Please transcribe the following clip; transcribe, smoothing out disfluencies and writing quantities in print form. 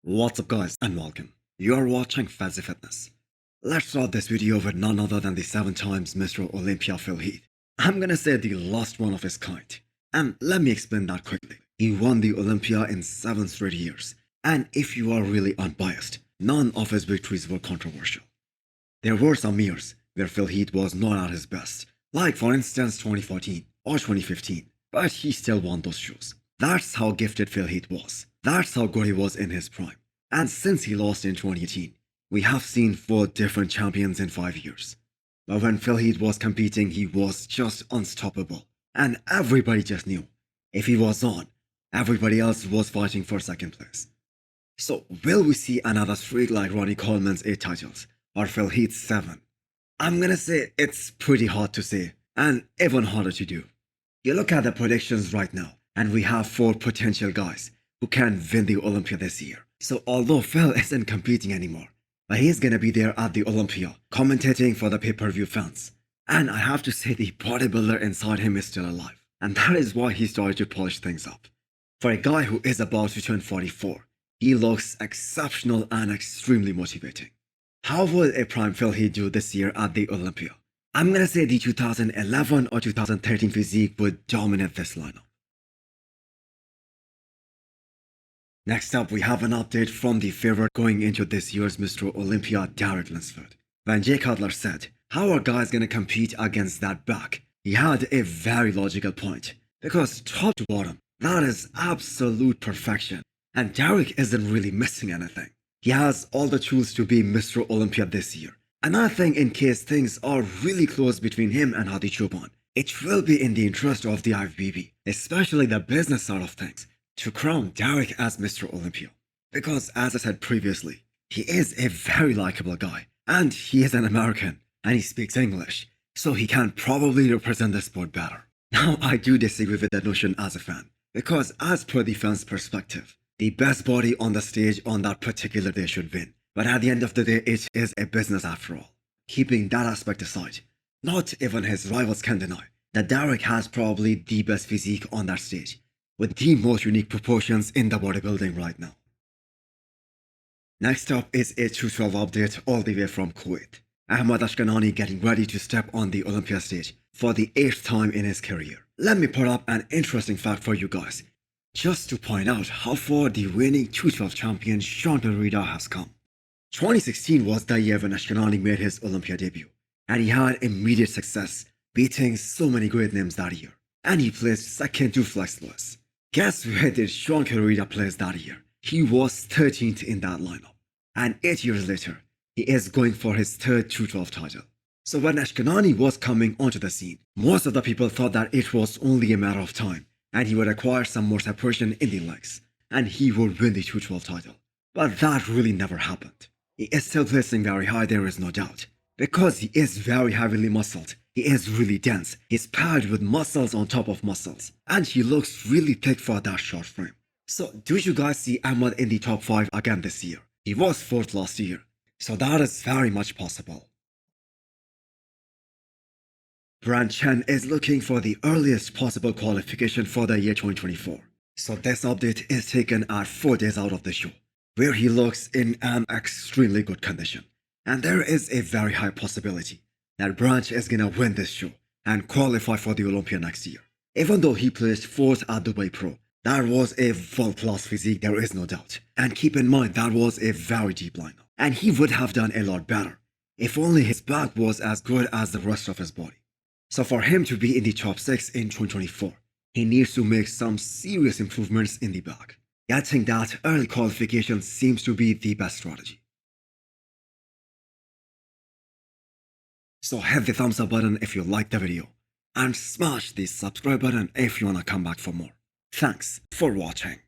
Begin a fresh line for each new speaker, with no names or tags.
What's up guys and welcome. You are watching Fazi Fitness. Let's start this video with none other than the 7 times Mr. Olympia Phil Heath. I'm gonna say the last one of his kind. And let me explain that quickly. He won the Olympia in 7 straight years. And if you are really unbiased, none of his victories were controversial. There were some years where Phil Heath was not at his best, like for instance 2014 or 2015, but he still won those shows. That's how gifted Phil Heath was. That's how good he was in his prime. And since he lost in 2018, we have seen 4 different champions in 5 years. But when Phil Heath was competing, he was just unstoppable. And everybody just knew, if he was on, everybody else was fighting for second place. So will we see another streak like Ronnie Coleman's 8 titles, or Phil Heath's 7? I'm gonna say it's pretty hard to say, and even harder to do. You look at the predictions right now, and we have 4 potential guys who can win the Olympia this year. So although Phil isn't competing anymore, but he's gonna be there at the Olympia, commentating for the pay-per-view fans. And I have to say the bodybuilder inside him is still alive. And that is why he started to polish things up. For a guy who is about to turn 44, he looks exceptional and extremely motivating. How will a prime Phil Heath do this year at the Olympia? I'm gonna say the 2011 or 2013 physique would dominate this lineup. Next up, we have an update from the favorite going into this year's Mr. Olympia, Lunsford. When Jay Cutler said, how are guys gonna compete against that back? He had a very logical point. Because top to bottom, that is absolute perfection. And Derek isn't really missing anything. He has all the tools to be Mr. Olympia this year. And I think in case things are really close between him and Hadi, it will be in the interest of the IFBB, especially the business side of things, to crown Derek as Mr. Olympia. Because as I said previously, he is a very likable guy, and he is an American, and he speaks English, so he can probably represent the sport better. Now I do disagree with that notion as a fan, because as per the fan's perspective, the best body on the stage on that particular day should win. But at the end of the day, it is a business after all. Keeping that aspect aside, not even his rivals can deny that Derek has probably the best physique on that stage, with the most unique proportions in the bodybuilding right now. Next up is a 212 update all the way from Kuwait. Ahmad getting ready to step on the Olympia stage for the 8th time in his career. Let me put up an interesting fact for you guys, just to point out how far the reigning 212 champion Sean has come. 2016 was the year when Ashkenani made his Olympia debut, and he had immediate success, beating so many great names that year. And he placed second to Flex Lewis. Guess where did Sean place that year? He was 13th in that lineup. And 8 years later, he is going for his 3rd 212 title. So when Ashkenani was coming onto the scene, most of the people thought that it was only a matter of time, and he would acquire some more separation in the legs, and he would win the 212 title. But that really never happened. He is still placing very high, there is no doubt. Because he is very heavily muscled, he is really dense, he's paired with muscles on top of muscles, and he looks really thick for that short frame. So do you guys see Ahmad in the top 5 again this year? He was 4th last year, so that is very much possible. Branch Chen is looking for the earliest possible qualification for the year 2024. So this update is taken at 4 days out of the show, where he looks in an extremely good condition. And there is a very high possibility that Branch is gonna win this show and qualify for the Olympia next year. Even though he placed 4th at Dubai Pro, that was a world-class physique, there is no doubt. And keep in mind, that was a very deep lineup. And he would have done a lot better, if only his back was as good as the rest of his body. So for him to be in the top 6 in 2024, he needs to make some serious improvements in the back. Getting that early qualification seems to be the best strategy. So hit the thumbs up button if you liked the video, and smash the subscribe button if you wanna come back for more. Thanks for watching.